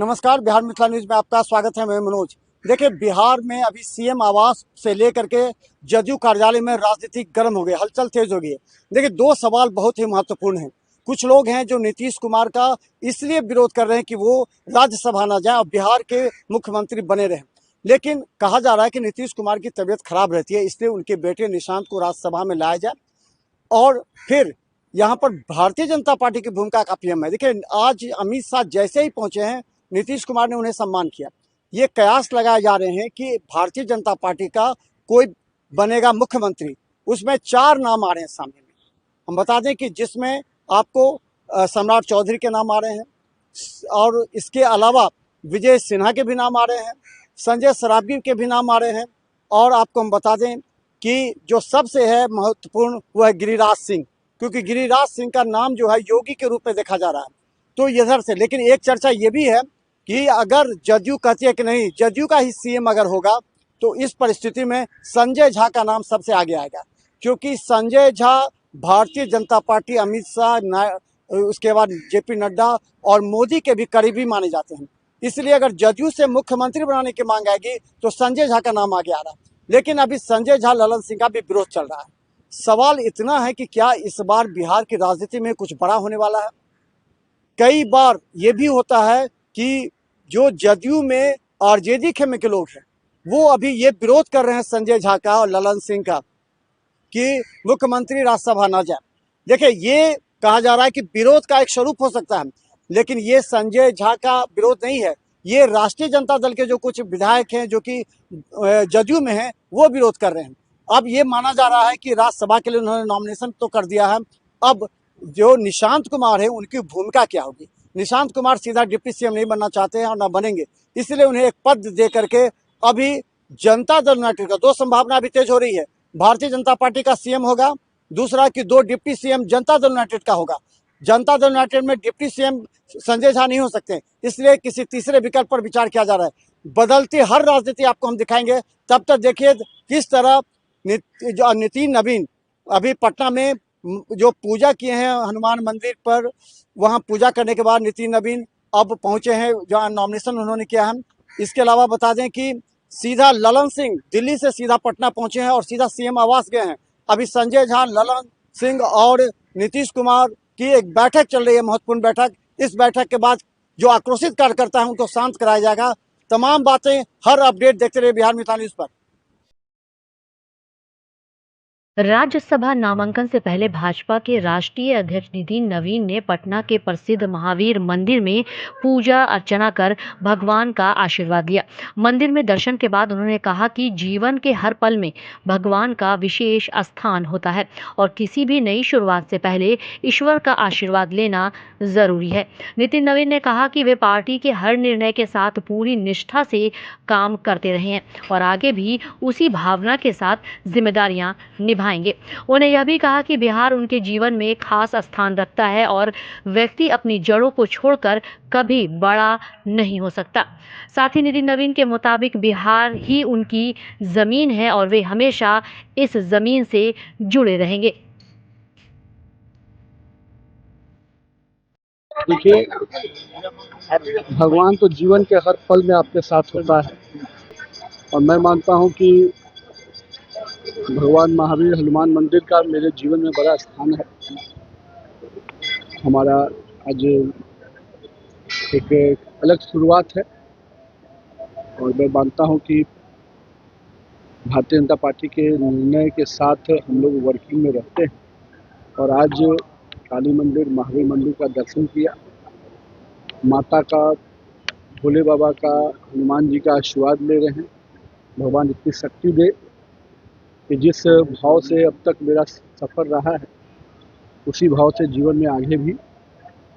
नमस्कार, बिहार मिथिला न्यूज में आपका स्वागत है। मैं मनोज। देखिए, बिहार में अभी सीएम आवास से लेकर के जदयू कार्यालय में राजनीति गर्म हो गई, हलचल तेज हो गई है। देखिए, दो सवाल बहुत ही महत्वपूर्ण हैं। कुछ लोग हैं जो नीतीश कुमार का इसलिए विरोध कर रहे हैं कि वो राज्यसभा ना जाए और बिहार के मुख्यमंत्री बने रहें। लेकिन कहा जा रहा है कि नीतीश कुमार की तबीयत खराब रहती है, इसलिए उनके बेटे निशांत को राज्यसभा में लाया जाए। और फिर यहाँ पर भारतीय जनता पार्टी की भूमिका काफी अहम है। देखिए, आज अमित शाह जैसे ही पहुंचे हैं, नीतीश कुमार ने उन्हें सम्मान किया। ये कयास लगाए जा रहे हैं कि भारतीय जनता पार्टी का कोई बनेगा मुख्यमंत्री। उसमें 4 नाम आ रहे हैं सामने में। हम बता दें कि जिसमें आपको सम्राट चौधरी के नाम आ रहे हैं, और इसके अलावा विजय सिन्हा के भी नाम आ रहे हैं, संजय सरावगी के भी नाम आ रहे हैं। और आपको हम बता दें कि जो सबसे है महत्वपूर्ण वो है गिरिराज सिंह, क्योंकि गिरिराज सिंह का नाम जो है योगी के रूप में देखा जा रहा है। तो इधर से लेकिन एक चर्चा ये भी है कि अगर जदयू कहती है कि नहीं, जदयू का ही सीएम अगर होगा तो इस परिस्थिति में संजय झा का नाम सबसे आगे आएगा, क्योंकि संजय झा भारतीय जनता पार्टी, अमित शाह, उसके बाद जेपी नड्डा और मोदी के भी करीबी माने जाते हैं। इसलिए अगर जदयू से मुख्यमंत्री बनाने की मांग आएगी तो संजय झा का नाम आगे आ रहा है। लेकिन अभी संजय झा ललन सिंह का भी विरोध चल रहा है। सवाल इतना है कि क्या इस बार बिहार की राजनीति में कुछ बड़ा होने वाला है। कई बार ये भी होता है कि जो जदयू में आरजेडी खेमे के लोग हैं वो अभी ये विरोध कर रहे हैं संजय झा का और ललन सिंह का कि मुख्यमंत्री राज्यसभा ना जाए। देखिए, ये कहा जा रहा है कि विरोध का एक स्वरूप हो सकता है, लेकिन ये संजय झा का विरोध नहीं है। ये राष्ट्रीय जनता दल के जो कुछ विधायक हैं जो कि जदयू में हैं वो विरोध कर रहे हैं। अब ये माना जा रहा है कि राज्यसभा के लिए उन्होंने नॉमिनेशन तो कर दिया है। अब जो निशांत कुमार है उनकी भूमिका क्या होगी। निशांत कुमार सीधा डिप्टी सीएम नहीं बनना चाहते हैं और ना बनेंगे, इसलिए उन्हें एक पद दे करके अभी जनता दल यूनाइटेड का 2 संभावना अभी तेज हो रही है। भारतीय जनता पार्टी का सीएम होगा, दूसरा कि 2 deputy CM Janata Dal United का होगा। जनता दल यूनाइटेड में डिप्टी सीएम संजय झा नहीं हो सकते, इसलिए किसी तीसरे विकल्प पर विचार किया जा रहा है। बदलती हर राजनीति आपको हम दिखाएंगे। तब तक देखिए किस तरह नितिन नवीन अभी पटना में जो पूजा किए हैं हनुमान मंदिर पर, वहां पूजा करने के बाद नितिन नवीन अब पहुंचे हैं जहां नॉमिनेशन उन्होंने किया है। इसके अलावा बता दें कि सीधा ललन सिंह दिल्ली से सीधा पटना पहुंचे हैं और सीधा सीएम आवास गए हैं। अभी संजय झा, ललन सिंह और नीतीश कुमार की एक बैठक चल रही है, महत्वपूर्ण बैठक। इस बैठक के बाद जो आक्रोशित कार्यकर्ता है उनको शांत कराया जाएगा। तमाम बातें, हर अपडेट देखते रहिए बिहार मिथिला न्यूज पर। राज्यसभा नामांकन से पहले भाजपा के राष्ट्रीय अध्यक्ष नितिन नवीन ने पटना के प्रसिद्ध महावीर मंदिर में पूजा अर्चना कर भगवान का आशीर्वाद लिया। मंदिर में दर्शन के बाद उन्होंने कहा कि जीवन के हर पल में भगवान का विशेष स्थान होता है और किसी भी नई शुरुआत से पहले ईश्वर का आशीर्वाद लेना जरूरी है। नितिन नवीन ने कहा कि वे पार्टी के हर निर्णय के साथ पूरी निष्ठा से काम करते रहे हैं और आगे भी उसी भावना के साथ जिम्मेदारियां निभाएंगे। उन्होंने यह भी कहा कि बिहार उनके जीवन में खास स्थान रखता है और व्यक्ति अपनी जड़ों को छोड़कर कभी बड़ा नहीं हो सकता। साथ ही नितिन नवीन के मुताबिक बिहार ही उनकी जमीन है और वे हमेशा इस जमीन से जुड़े रहेंगे। देखिए, भगवान तो जीवन के हर पल में आपके साथ होता है और मैं मानता हूं कि भगवान महावीर हनुमान मंदिर का मेरे जीवन में बड़ा स्थान है। हमारा आज एक अलग शुरुआत है और मैं मानता हूं कि भारतीय जनता पार्टी के निर्णय के साथ हम लोग वर्किंग में रहते हैं और आज काली मंदिर, महावीर मंदिर का दर्शन किया। माता का, भोले बाबा का, हनुमान जी का आशीर्वाद ले रहे हैं। भगवान इतनी शक्ति दे कि जिस भाव से अब तक मेरा सफ़र रहा है उसी भाव से जीवन में आगे भी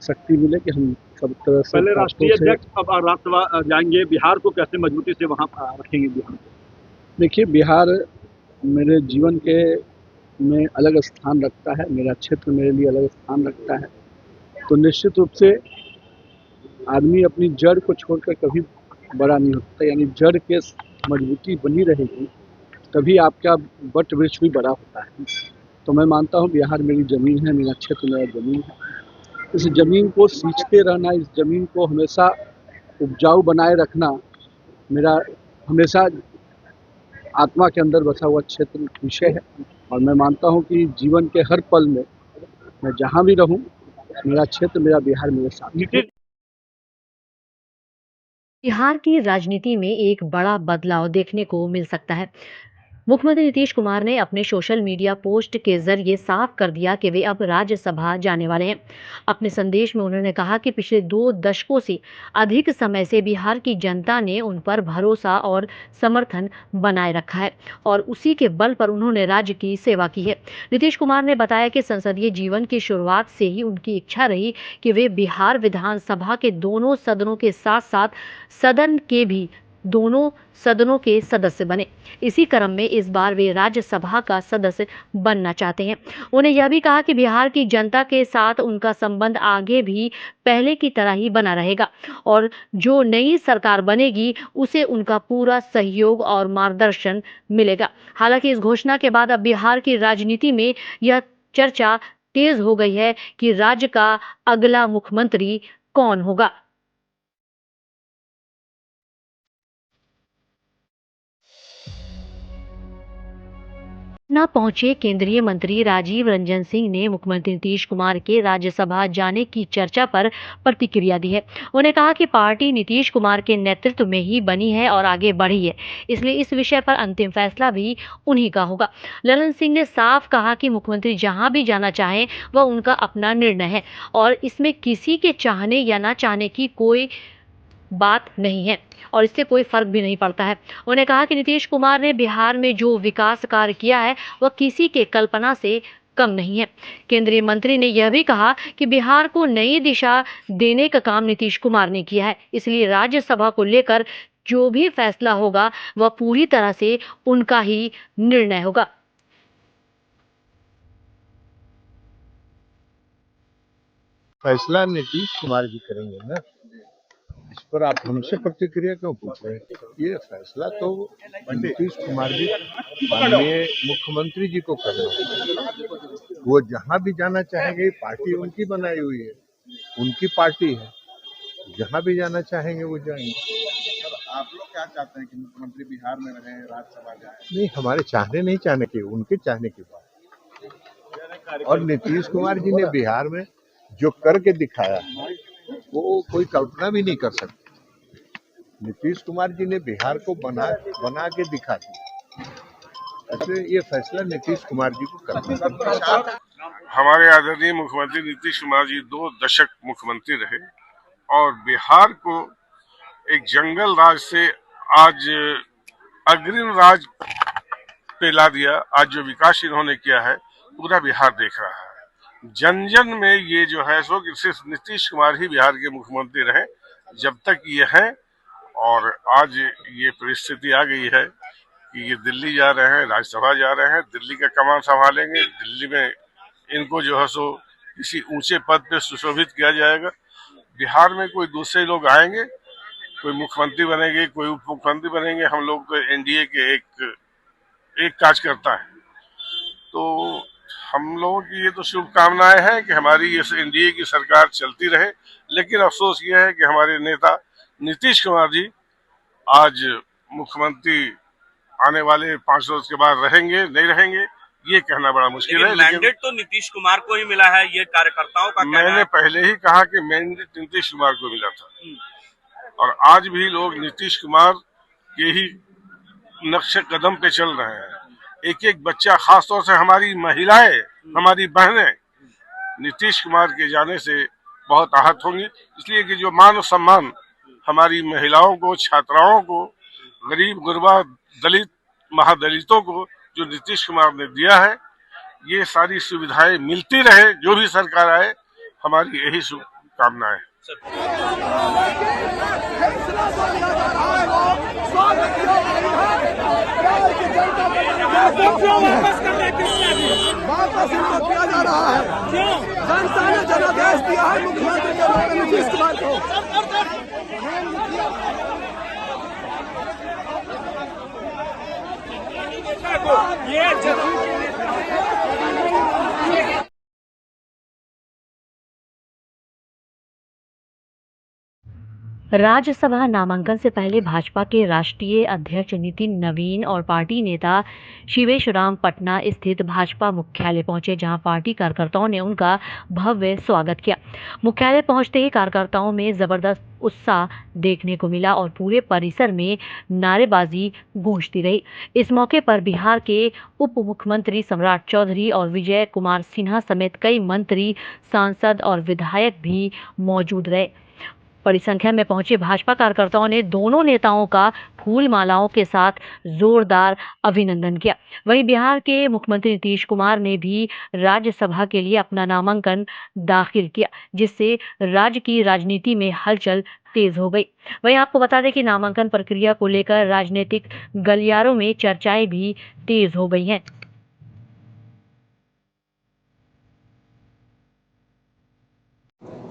शक्ति मिले कि हम सब तरह से। पहले राष्ट्रीय अध्यक्ष, अब राज्यसभा जाएंगे। बिहार को कैसे मजबूती से वहाँ रखेंगे बिहार को? देखिए, बिहार मेरे जीवन के में अलग स्थान रखता है, मेरा क्षेत्र मेरे लिए अलग स्थान रखता है। तो निश्चित रूप से आदमी अपनी जड़ को छोड़कर कभी बड़ा नहीं होता, यानी जड़ के मजबूती बनी रहेगी तभी आपका वट वृक्ष भी बड़ा होता है। तो मैं मानता हूँ बिहार मेरी ज़मीन है, मेरा क्षेत्र मेरा ज़मीन है। इस ज़मीन को सींचते रहना, इस ज़मीन को हमेशा उपजाऊ बनाए रखना मेरा हमेशा आत्मा के अंदर बसा हुआ क्षेत्र विषय है। और मैं मानता हूं कि जीवन के हर पल में मैं जहां भी रहूं, मेरा क्षेत्र, मेरा बिहार मेरे साथ है। बिहार की राजनीति में एक बड़ा बदलाव देखने को मिल सकता है। मुख्यमंत्री नीतीश कुमार ने अपने सोशल मीडिया पोस्ट के जरिए साफ कर दिया कि वे अब राज्यसभा जाने वाले हैं। अपने संदेश में उन्होंने कहा कि पिछले 2 दशकों से अधिक समय से बिहार की जनता ने उन पर भरोसा और समर्थन बनाए रखा है और उसी के बल पर उन्होंने राज्य की सेवा की है। नीतीश कुमार ने बताया कि संसदीय जीवन की शुरुआत से ही उनकी इच्छा रही कि वे बिहार विधानसभा के दोनों सदनों के साथ-साथ सदन के भी दोनों सदनों के सदस्य बने। इसी क्रम में इस बार वे राज्यसभा का सदस्य बनना चाहते हैं। उन्हें यह भी कहा कि बिहार की जनता के साथ उनका संबंध आगे भी पहले की तरह ही बना रहेगा और जो नई सरकार बनेगी उसे उनका पूरा सहयोग और मार्गदर्शन मिलेगा। हालांकि इस घोषणा के बाद अब बिहार की राजनीति में यह चर्चा तेज हो गई है कि राज्य का अगला मुख्यमंत्री कौन होगा। पटना पहुंचे केंद्रीय मंत्री राजीव रंजन सिंह ने मुख्यमंत्री नीतीश कुमार के राज्यसभा जाने की चर्चा पर प्रतिक्रिया दी है। उन्होंने कहा कि पार्टी नीतीश कुमार के नेतृत्व में ही बनी है और आगे बढ़ी है, इसलिए इस विषय पर अंतिम फैसला भी उन्हीं का होगा। रंजन सिंह ने साफ कहा कि मुख्यमंत्री जहां भी जाना चाहें वह उनका अपना निर्णय है और इसमें किसी के चाहने या न चाहने की कोई बात नहीं है और इससे कोई फर्क भी नहीं पड़ता है। उन्होंने कहा कि नीतीश कुमार ने बिहार में जो विकास कार्य किया है वह किसी के कल्पना से कम नहीं है। केंद्रीय मंत्री ने यह भी कहा कि बिहार को नई दिशा देने का काम नीतीश कुमार ने किया है, इसलिए राज्यसभा को लेकर जो भी फैसला होगा वह पूरी तरह से उनका ही निर्णय होगा। फैसला नीतीश कुमार जी करेंगे ना, इस पर आप हमसे प्रतिक्रिया क्यों पूछ रहे हैं? ये फैसला तो नीतीश कुमार जी माननीय मुख्यमंत्री जी को करना है। वो जहां भी जाना चाहेंगे, पार्टी उनकी बनाई हुई है, उनकी पार्टी है, जहां भी जाना चाहेंगे वो जाएंगे। आप लोग क्या चाहते हैं कि मुख्यमंत्री बिहार में रहे, राज्यसभा जाए? नहीं, हमारे चाहने नहीं चाहने की, उनके चाहने की बात। और नीतीश कुमार जी ने बिहार में जो करके दिखाया वो कोई कल्पना भी नहीं कर सकती। नीतीश कुमार जी ने बिहार को बना के दिखा दिया, इसलिए ये फैसला नीतीश कुमार जी को करना है। हमारे आदरणीय मुख्यमंत्री नीतीश कुमार जी 2 दशक मुख्यमंत्री रहे और बिहार को एक जंगल राज से आज अग्रिम राज पे ला दिया। आज जो विकास इन्होंने किया है पूरा बिहार देख रहा है। जन जन में ये जो है सो कि सिर्फ नीतीश कुमार ही बिहार के मुख्यमंत्री रहे जब तक ये है। और आज ये परिस्थिति आ गई है कि ये दिल्ली जा रहे हैं, राज्यसभा जा रहे हैं, दिल्ली का कमान संभालेंगे, दिल्ली में इनको जो है सो किसी ऊंचे पद पे सुशोभित किया जाएगा। बिहार में कोई दूसरे लोग आएंगे, कोई मुख्यमंत्री बनेंगे, कोई उप मुख्यमंत्री बनेंगे। हम लोग तो एनडीए के एक कार्यकर्ता है, तो हम लोगों की ये तो शुभकामनाएं हैं कि हमारी ये एनडीए की सरकार चलती रहे। लेकिन अफसोस ये है कि हमारे नेता नीतीश कुमार जी आज मुख्यमंत्री आने वाले 5 रोज के बाद रहेंगे नहीं रहेंगे ये कहना बड़ा मुश्किल है। मैंडेट तो नीतीश कुमार को ही मिला है, ये कार्यकर्ताओं का कहना है। मैंने पहले ही कहा कि मैंडेट नीतीश कुमार को मिला था और आज भी लोग नीतीश कुमार के ही नक्शे कदम पे चल रहे हैं। एक एक बच्चा, खासतौर से हमारी महिलाएं, हमारी बहनें नीतीश कुमार के जाने से बहुत आहत होंगी। इसलिए कि जो मान सम्मान हमारी महिलाओं को, छात्राओं को, गरीब गुरबा, दलित, महादलितों को जो नीतीश कुमार ने दिया है, ये सारी सुविधाएं मिलती रहे। जो भी सरकार आए, हमारी यही शुभकामनाएं है। वापस इनको किया जा रहा है। जनता ने जनादेश दिया है मुख्यमंत्री के रूप में नीतीश कुमार को। राज्यसभा नामांकन से पहले भाजपा के राष्ट्रीय अध्यक्ष नितिन नवीन और पार्टी नेता शिवेश राम पटना स्थित भाजपा मुख्यालय पहुंचे, जहां पार्टी कार्यकर्ताओं ने उनका भव्य स्वागत किया। मुख्यालय पहुंचते ही कार्यकर्ताओं में जबरदस्त उत्साह देखने को मिला और पूरे परिसर में नारेबाजी गूंजती रही। इस मौके पर बिहार के उप मुख्यमंत्री सम्राट चौधरी और विजय कुमार सिन्हा समेत कई मंत्री, सांसद और विधायक भी मौजूद रहे। बड़ी संख्या में पहुंचे भाजपा कार्यकर्ताओं ने दोनों नेताओं का फूल मालाओं के साथ जोरदार अभिनंदन किया। वहीं बिहार के मुख्यमंत्री नीतीश कुमार ने भी राज्यसभा के लिए अपना नामांकन दाखिल किया, जिससे राज्य की राजनीति में हलचल तेज हो गई। वहीं आपको बता दें कि नामांकन प्रक्रिया को लेकर राजनीतिक गलियारों में चर्चाएं भी तेज हो गई हैं।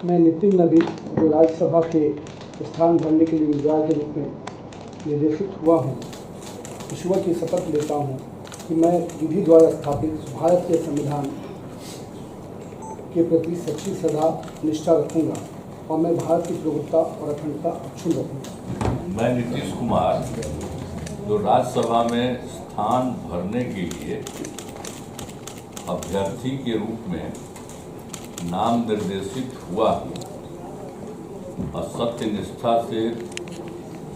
मैं नितिन नवीन जो राज्यसभा के स्थान भरने के लिए उम्मीदवार के रूप में निर्देशित हुआ हूँ, ईश्वर की शपथ लेता हूँ कि मैं विधि द्वारा स्थापित भारत के संविधान के प्रति सच्ची श्रद्धा निष्ठा रखूँगा और मैं भारत की प्रभुत्ता और अखंडता अक्षुण्ण रखूँगा। मैं नीतीश कुमार जो राज्यसभा में स्थान भरने के लिए अभ्यर्थी के रूप में नाम निर्देशित हुआ और सत्य निष्ठा से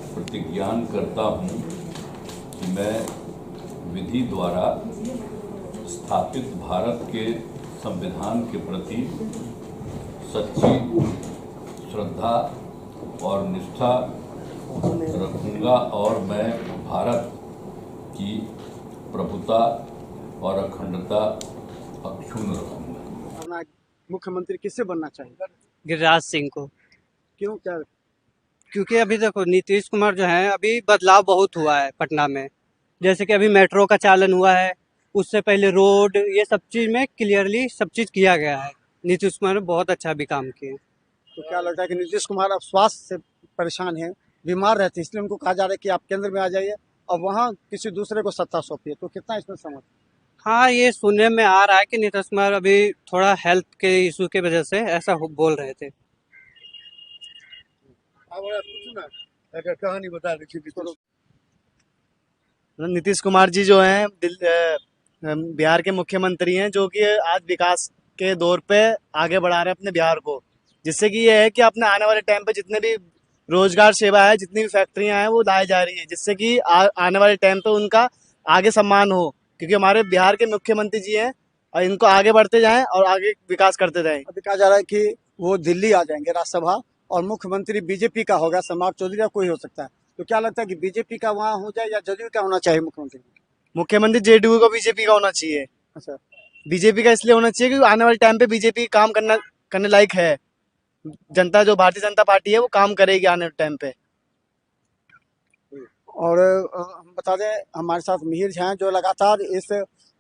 प्रतिज्ञान करता हूँ कि मैं विधि द्वारा स्थापित भारत के संविधान के प्रति सच्ची श्रद्धा और निष्ठा रखूँगा और मैं भारत की प्रभुता और अखंडता अक्षुण्ण रखूँगा। मुख्यमंत्री किससे बनना चाहिए? गिरिराज सिंह को। क्यों, क्या? क्योंकि अभी देखो नीतीश कुमार जो है, अभी बदलाव बहुत हुआ है पटना में। जैसे कि अभी मेट्रो का चालन हुआ है, उससे पहले रोड, ये सब चीज़ में क्लियरली सब चीज़ किया गया है। नीतीश कुमार ने बहुत अच्छा भी काम किए। तो क्या लगता है कि नीतीश कुमार अब स्वास्थ्य से परेशान हैं, बीमार रहते हैं, इसलिए उनको कहा जा रहा है कि आप केंद्र में आ जाइए और वहाँ किसी दूसरे को सत्ता सौंपिए, तो कितना इसमें समझ? हाँ, ये सुनने में आ रहा है कि नीतीश कुमार अभी थोड़ा हेल्थ के इशू के वजह से ऐसा बोल रहे थे। कहानी बता रही। नीतीश कुमार जी जो हैं बिहार के मुख्यमंत्री हैं, जो कि आज विकास के दौर पे आगे बढ़ा रहे हैं अपने बिहार को, जिससे कि ये है कि अपने आने वाले टाइम पे जितने भी रोजगार सेवा है, जितनी भी फैक्ट्रियां हैं वो लाई जा रही है, जिससे कि आने वाले टाइम पे उनका आगे सम्मान हो, क्योंकि हमारे बिहार के मुख्यमंत्री जी हैं और इनको आगे बढ़ते जाएं और आगे विकास करते जाएं। अभी कहा जा रहा है कि वो दिल्ली आ जाएंगे राज्यसभा और मुख्यमंत्री बीजेपी का होगा, सम्राट चौधरी का कोई हो सकता है। तो क्या लगता है कि बीजेपी का वहाँ हो जाए या जदयू का होना चाहिए मुख्यमंत्री? जेडीयू को बीजेपी का होना चाहिए। अच्छा, बीजेपी का इसलिए होना चाहिए क्योंकि आने वाले टाइम पे बीजेपी काम करने लायक है। जनता, जो भारतीय जनता पार्टी है, वो काम करेगी आने वाले टाइम पे। और हम बता दें हमारे साथ मिहिर हैं जो लगातार इस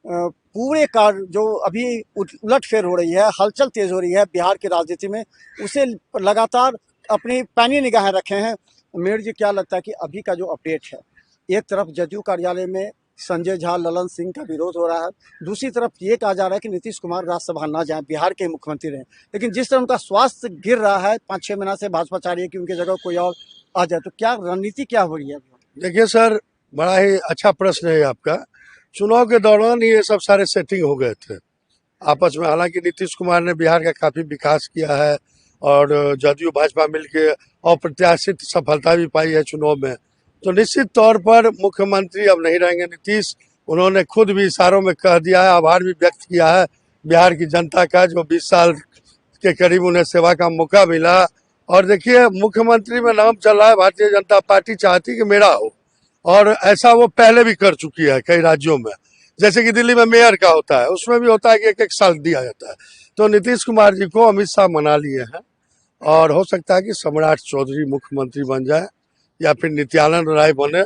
पूरे कार्य जो अभी उलटफेर हो रही है, हलचल तेज हो रही है बिहार की राजनीति में, उसे लगातार अपनी पैनी निगाहें रखे हैं। मिहिर जी, क्या लगता है कि अभी का जो अपडेट है, एक तरफ जदयू कार्यालय में संजय झा, ललन सिंह का विरोध हो रहा है, दूसरी तरफ ये कहा जा रहा है कि नीतीश कुमार राज्यसभा ना जाएं, बिहार के मुख्यमंत्री रहें, लेकिन जिस तरह उनका स्वास्थ्य गिर रहा है, 5-6 महीना से भाजपा चाह रही है कि उनकी जगह कोई और आ जाए, तो क्या रणनीति क्या हो रही है? देखिए सर, बड़ा ही अच्छा प्रश्न है आपका। चुनाव के दौरान ये सब सारे सेटिंग हो गए थे आपस में। हालांकि नीतीश कुमार ने बिहार का काफी विकास किया है और जदयू भाजपा मिलके अप्रत्याशित सफलता भी पाई है चुनाव में, तो निश्चित तौर पर मुख्यमंत्री अब नहीं रहेंगे नीतीश। उन्होंने खुद भी इशारों में कह दिया है, आभार भी व्यक्त किया है बिहार की जनता का, जो 20 साल के करीब उन्हें सेवा का मौका मिला। और देखिए, मुख्यमंत्री में नाम चल रहा है, भारतीय जनता पार्टी चाहती कि मेरा हो, और ऐसा वो पहले भी कर चुकी है कई राज्यों में। जैसे कि दिल्ली में मेयर का होता है, उसमें भी होता है कि 1-1 साल दिया जाता है। तो नीतीश कुमार जी को अमित शाह मना लिए हैं और हो सकता है कि सम्राट चौधरी मुख्यमंत्री बन जाए या फिर नित्यानंद राय बने,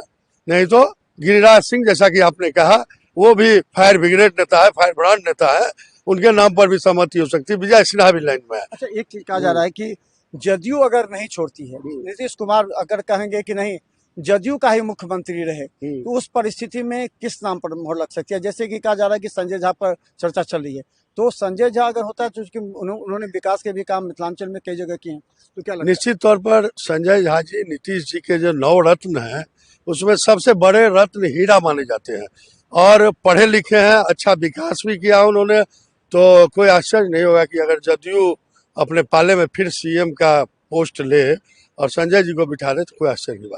नहीं तो गिरिराज सिंह, जैसा कि आपने कहा, वो भी फायर ब्रिगेड नेता है, फायर ब्रांड नेता है, उनके नाम पर भी सहमति हो सकती है। विजय सिन्हा भी लाइन में है। अच्छा, एक चीज कहा जा रहा है कि जदयू अगर नहीं छोड़ती है, नीतीश कुमार अगर कहेंगे कि नहीं जदयू का ही मुख्यमंत्री रहे, तो उस परिस्थिति में किस नाम पर मोहर लग सकती है? जैसे कि कहा जा रहा है कि संजय झा पर चर्चा चल रही है, तो संजय झा अगर होता है तो उन्होंने विकास के भी काम मिथिलांचल में कई जगह किए हैं, तो क्या लगता है? निश्चित तौर पर संजय झा जी, नीतीश जी के जो 9 रत्न हैं उसमें सबसे बड़े रत्न हीरा माने जाते हैं और पढ़े लिखे हैं, अच्छा विकास भी किया उन्होंने। तो कोई आश्चर्य नहीं होगा कि अगर जदयू अपने पाले में फिर सीएम का पोस्ट ले और संजय जी को बिठा दे तो कोई आश्चर्य की बात